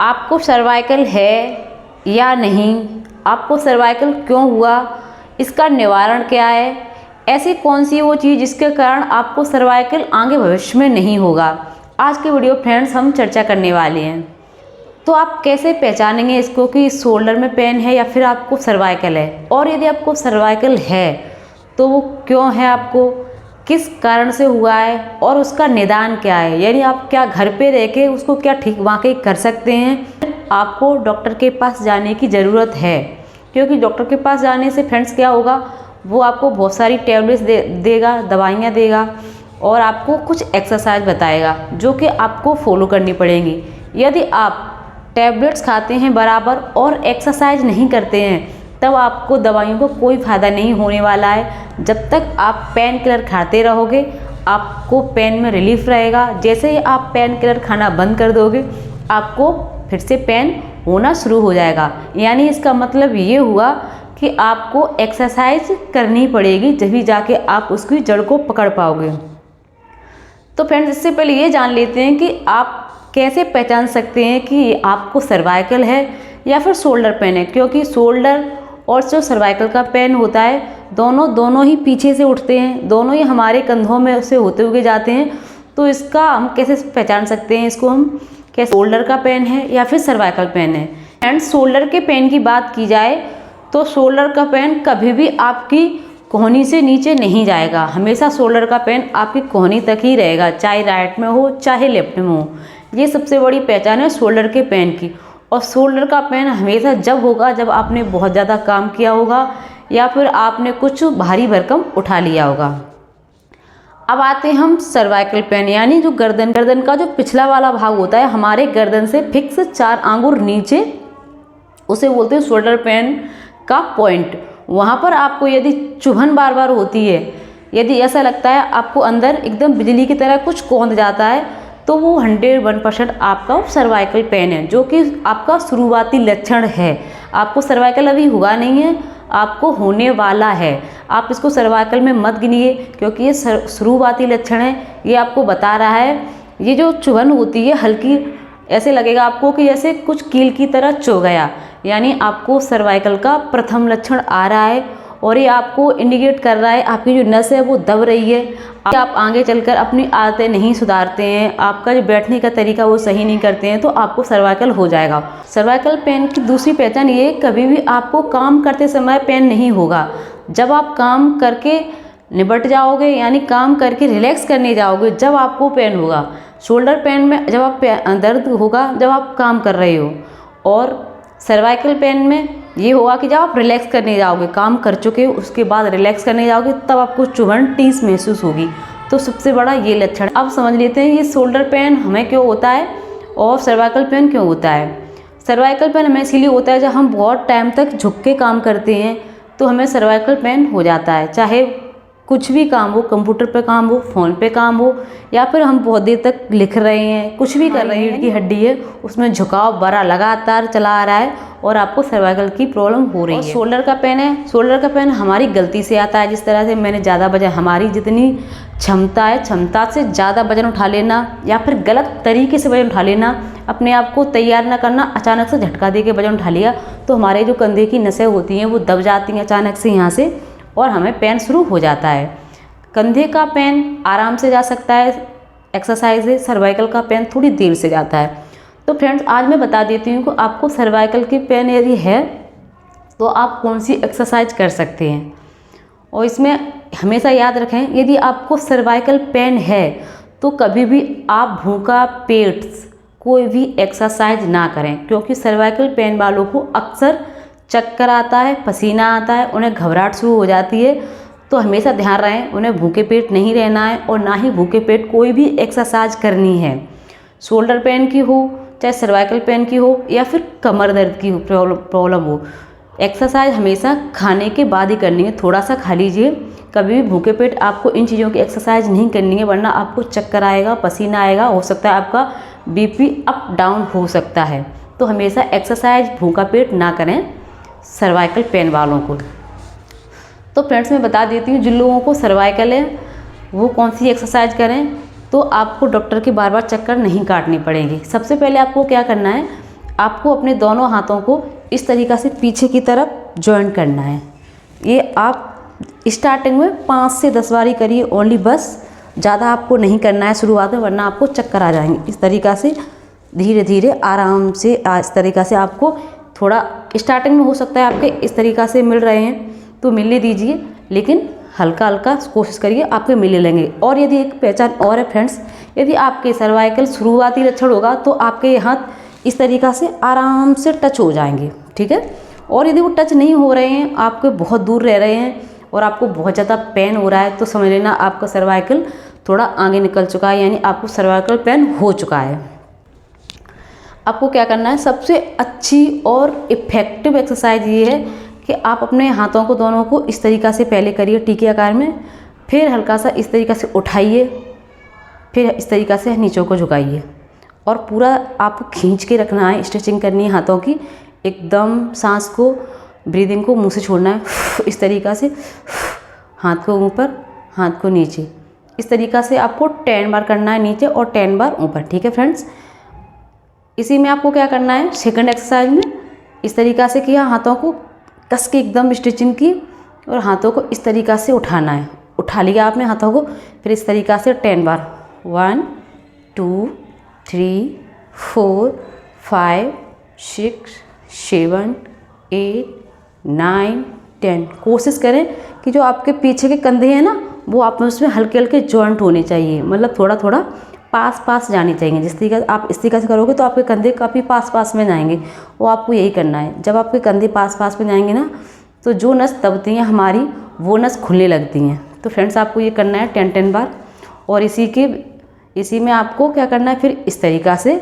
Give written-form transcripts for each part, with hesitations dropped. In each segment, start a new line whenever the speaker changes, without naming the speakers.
आपको सर्वाइकल है या नहीं, आपको सर्वाइकल क्यों हुआ, इसका निवारण क्या है, ऐसी कौन सी वो चीज़ जिसके कारण आपको सर्वाइकल आगे भविष्य में नहीं होगा। आज के वीडियो फ्रेंड्स हम चर्चा करने वाले हैं। तो आप कैसे पहचानेंगे इसको कि शोल्डर में पेन है या फिर आपको सर्वाइकल है, और यदि आपको सर्वाइकल है तो वो क्यों है, आपको किस कारण से हुआ है और उसका निदान क्या है, यानी आप क्या घर पे रह के उसको क्या ठीक वाकई कर सकते हैं। आपको डॉक्टर के पास जाने की ज़रूरत है, क्योंकि डॉक्टर के पास जाने से फ्रेंड्स क्या होगा, वो आपको बहुत सारी टैबलेट्स देगा, दवाइयाँ देगा और आपको कुछ एक्सरसाइज बताएगा जो कि आपको फॉलो करनी पड़ेंगी। यदि आप टैबलेट्स खाते हैं बराबर और एक्सरसाइज नहीं करते हैं तब आपको दवाइयों को कोई फ़ायदा नहीं होने वाला है। जब तक आप पेन किलर खाते रहोगे आपको पेन में रिलीफ रहेगा। जैसे ही आप पेन किलर खाना बंद कर दोगे आपको फिर से पेन होना शुरू हो जाएगा। यानी इसका मतलब ये हुआ कि आपको एक्सरसाइज करनी पड़ेगी, जभी जाके आप उसकी जड़ को पकड़ पाओगे। तो फ्रेंड्स, इससे पहले ये जान लेते हैं कि आप कैसे पहचान सकते हैं कि आपको सर्वाइकल है या फिर शोल्डर पेन है, क्योंकि शोल्डर और जो सर्वाइकल का पेन होता है दोनों ही पीछे से उठते हैं, दोनों ही हमारे कंधों में से होते हुए जाते हैं। तो इसका हम कैसे पहचान सकते हैं, इसको हम कैसे शोल्डर का पेन है या फिर सर्वाइकल पेन है। एंड शोल्डर के पेन की बात की जाए तो शोल्डर का पेन कभी भी आपकी कोहनी से नीचे नहीं जाएगा। हमेशा शोल्डर का पेन आपकी कोहनी तक ही रहेगा, चाहे राइट में हो चाहे लेफ्ट में हो। ये सबसे बड़ी पहचान है शोल्डर के पेन की। और शोल्डर का पेन हमेशा जब होगा जब आपने बहुत ज़्यादा काम किया होगा या फिर आपने कुछ भारी भरकम उठा लिया होगा। अब आते हैं हम सर्वाइकल पेन, यानी जो गर्दन का जो पिछला वाला भाग होता है हमारे गर्दन से फिक्स 4 आंगुर नीचे, उसे बोलते हैं शोल्डर पेन का पॉइंट। वहाँ पर आपको यदि चुभन बार बार होती है, यदि ऐसा लगता है आपको अंदर एकदम बिजली की तरह कुछ कौंध जाता है, तो वो 101% आपका सर्वाइकल पेन है, जो कि आपका शुरुआती लक्षण है। आपको सर्वाइकल अभी हुआ नहीं है, आपको होने वाला है। आप इसको सर्वाइकल में मत गिनिए, क्योंकि ये शुरुआती लक्षण है। ये आपको बता रहा है, ये जो चुभन होती है हल्की, ऐसे लगेगा आपको कि जैसे कुछ कील की तरह चुभ गया, यानी आपको सर्वाइकल का प्रथम लक्षण आ रहा है। और ये आपको इंडिकेट कर रहा है आपकी जो नस है वो दब रही है। आप आगे चलकर अपनी आदतें नहीं सुधारते हैं, आपका जो बैठने का तरीका वो सही नहीं करते हैं, तो आपको सर्वाइकल हो जाएगा। सर्वाइकल पेन की दूसरी पहचान ये, कभी भी आपको काम करते समय पेन नहीं होगा। जब आप काम करके निबट जाओगे, यानी काम करके रिलैक्स करने जाओगे, जब आपको पेन होगा। शोल्डर पेन में जब आप दर्द होगा जब आप काम कर रहे हो, और सर्वाइकल पेन में ये होगा कि जब आप रिलैक्स करने जाओगे, काम कर चुके हो उसके बाद रिलैक्स करने जाओगे, तब आपको चुभन टीस महसूस होगी। तो सबसे बड़ा ये लक्षण। अब समझ लेते हैं ये शोल्डर पेन हमें क्यों होता है और सर्वाइकल पेन क्यों होता है। सर्वाइकल पेन हमें इसीलिए होता है जब हम बहुत टाइम तक झुक के काम करते हैं तो हमें सर्वाइकल पेन हो जाता है। चाहे कुछ भी काम हो, कंप्यूटर पे काम हो, फ़ोन पे काम हो, या फिर हम बहुत देर तक लिख रहे हैं, कुछ भी कर रहे हैं, रीढ़ की हड्डी है उसमें झुकाव बड़ा लगातार चला आ रहा है और आपको सर्वाइकल की प्रॉब्लम हो रही है। शोल्डर का पेन है, शोल्डर का पेन हमारी गलती से आता है। जिस तरह से मैंने ज़्यादा वजन, हमारी जितनी क्षमता है क्षमता से ज़्यादा वजन उठा लेना या फिर गलत तरीके से वजन उठा लेना, अपने आप को तैयार ना करना, अचानक से झटका दे के वजन उठा लिया, तो हमारे जो कंधे की नसें होती हैं वो दब जाती हैं अचानक से यहाँ से, और हमें पेन शुरू हो जाता है। कंधे का पेन आराम से जा सकता है एक्सरसाइज से, सर्वाइकल का पेन थोड़ी देर से जाता है। तो फ्रेंड्स, आज मैं बता देती हूँ कि आपको सर्वाइकल की पेन यदि है तो आप कौन सी एक्सरसाइज कर सकते हैं। और इसमें हमेशा याद रखें, यदि आपको सर्वाइकल पेन है तो कभी भी आप भूखा पेट कोई भी एक्सरसाइज ना करें, क्योंकि सर्वाइकल पेन वालों को अक्सर चक्कर आता है, पसीना आता है, उन्हें घबराहट शुरू हो जाती है। तो हमेशा ध्यान रहें, उन्हें भूखे पेट नहीं रहना है और ना ही भूखे पेट कोई भी एक्सरसाइज करनी है। शोल्डर पेन की हो, चाहे सर्वाइकल पेन की हो, या फिर कमर दर्द की प्रॉब्लम हो, एक्सरसाइज हमेशा खाने के बाद ही करनी है। थोड़ा सा खा लीजिए, कभी भी भूखे पेट आपको इन चीज़ों की एक्सरसाइज नहीं करनी है, वरना आपको चक्कर आएगा, पसीना आएगा, हो सकता है आपका बीपी अप डाउन हो सकता है। तो हमेशा एक्सरसाइज भूखा पेट ना करें सर्वाइकल पेन वालों को। तो फ्रेंड्स, मैं बता देती हूँ जिन लोगों को सर्वाइकल है वो कौन सी एक्सरसाइज करें, तो आपको डॉक्टर के बार बार चक्कर नहीं काटने पड़ेंगे। सबसे पहले आपको क्या करना है, आपको अपने दोनों हाथों को इस तरीक़ा से पीछे की तरफ जॉइंट करना है। ये आप स्टार्टिंग में 5 से 10 बारी करिए ओनली, बस ज़्यादा आपको नहीं करना है शुरुआत में, वरना आपको चक्कर आ जाएंगे। इस तरीक़ा से धीरे धीरे आराम से इस तरीक़ा से आपको थोड़ा स्टार्टिंग में हो सकता है आपके इस तरीक़ा से मिल रहे हैं तो मिलने दीजिए, लेकिन हल्का हल्का कोशिश करिए आपके मिलने लेंगे। और यदि एक पहचान और है फ्रेंड्स, यदि आपके सर्वाइकल शुरुआती लक्षण होगा तो आपके हाथ इस तरीक़ा से आराम से टच हो जाएंगे, ठीक है। और यदि वो टच नहीं हो रहे हैं, आपके बहुत दूर रह रहे हैं और आपको बहुत ज़्यादा पेन हो रहा है, तो समझ लेना आपका सर्वाइकल थोड़ा आगे निकल चुका है, यानी आपको सर्वाइकल पेन हो चुका है। आपको क्या करना है, सबसे अच्छी और इफ़ेक्टिव एक्सरसाइज ये है कि आप अपने हाथों को दोनों को इस तरीक़ा से पहले करिए टी के आकार में, फिर हल्का सा इस तरीक़ा से उठाइए, फिर इस तरीक़ा से नीचों को झुकाइए और पूरा आपको खींच के रखना है। स्ट्रेचिंग करनी है हाथों की, एकदम सांस को, ब्रीदिंग को मुंह से छोड़ना है इस तरीक़ा से, हाथ को ऊपर हाथ को नीचे, इस तरीक़ा से आपको 10 बार करना है नीचे और 10 बार ऊपर, ठीक है फ्रेंड्स। इसी में आपको क्या करना है, सेकंड एक्सरसाइज में इस तरीक़ा से किया, हाथों को कस के एकदम स्ट्रेचिंग की और हाथों को इस तरीक़ा से उठाना है। उठा लिया आपने हाथों को, फिर इस तरीक़ा से 10 बार, 1 2 3 4 5 6 7 8 9 10। कोशिश करें कि जो आपके पीछे के कंधे हैं ना, वो आप में उसमें हल्के हल्के जॉइंट होने चाहिए, मतलब थोड़ा थोड़ा पास पास जानी चाहिए। जिस तरीके आप इस तरीके से करोगे तो आपके कंधे काफ़ी पास पास में जाएंगे, वो आपको यही करना है। जब आपके कंधे पास पास में जाएंगे ना, तो जो नस दबती हैं हमारी, वो नस खुलने लगती हैं। तो फ्रेंड्स आपको ये करना है 10 बार। और इसी में आपको क्या करना है, फिर इस तरीक़ा से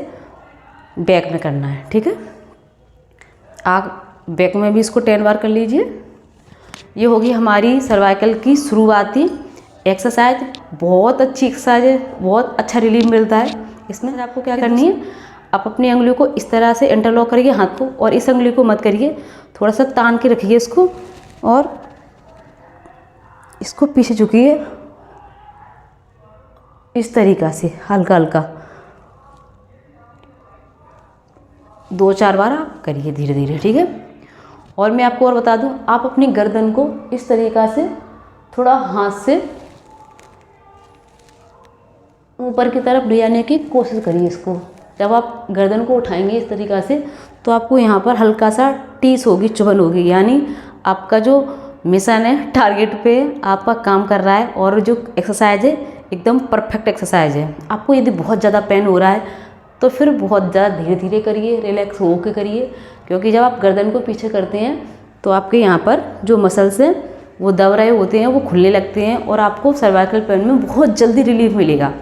बैक में करना है, ठीक है। आप बैक में भी इसको 10 बार कर लीजिए। ये होगी हमारी सर्वाइकल की शुरुआती एक्सरसाइज। बहुत अच्छी एक्सरसाइज है, बहुत अच्छा रिलीफ मिलता है इसमें। आपको क्या करनी है, आप अपनी उंगलियों को इस तरह से इंटरलॉक करिए हाथ को, और इस उंगली को मत करिए, थोड़ा सा तान के रखिए इसको और इसको पीछे झुकिए इस तरीक़ा से हल्का हल्का 2-4 बार आप करिए धीरे धीरे, ठीक है। और मैं आपको और बता दूं, आप अपनी गर्दन को इस तरीक़ा से थोड़ा हाथ से ऊपर की तरफ ले जाने की कोशिश करिए इसको। जब आप गर्दन को उठाएंगे इस तरीक़ा से, तो आपको यहाँ पर हल्का सा टीस होगी, चुभन होगी, यानी आपका जो मिशन है टारगेट पे आपका काम कर रहा है। और जो एक्सरसाइज है एकदम परफेक्ट एक्सरसाइज है। आपको यदि बहुत ज़्यादा पेन हो रहा है तो फिर बहुत ज़्यादा धीरे धीरे करिए, रिलैक्स हो के करिए, क्योंकि जब आप गर्दन को पीछे करते हैं तो आपके यहाँ पर जो मसल्स हैं वो दब रहे होते हैं, वो खुलने लगते हैं और आपको सर्वाइकल पेन में बहुत जल्दी रिलीफ मिलेगा।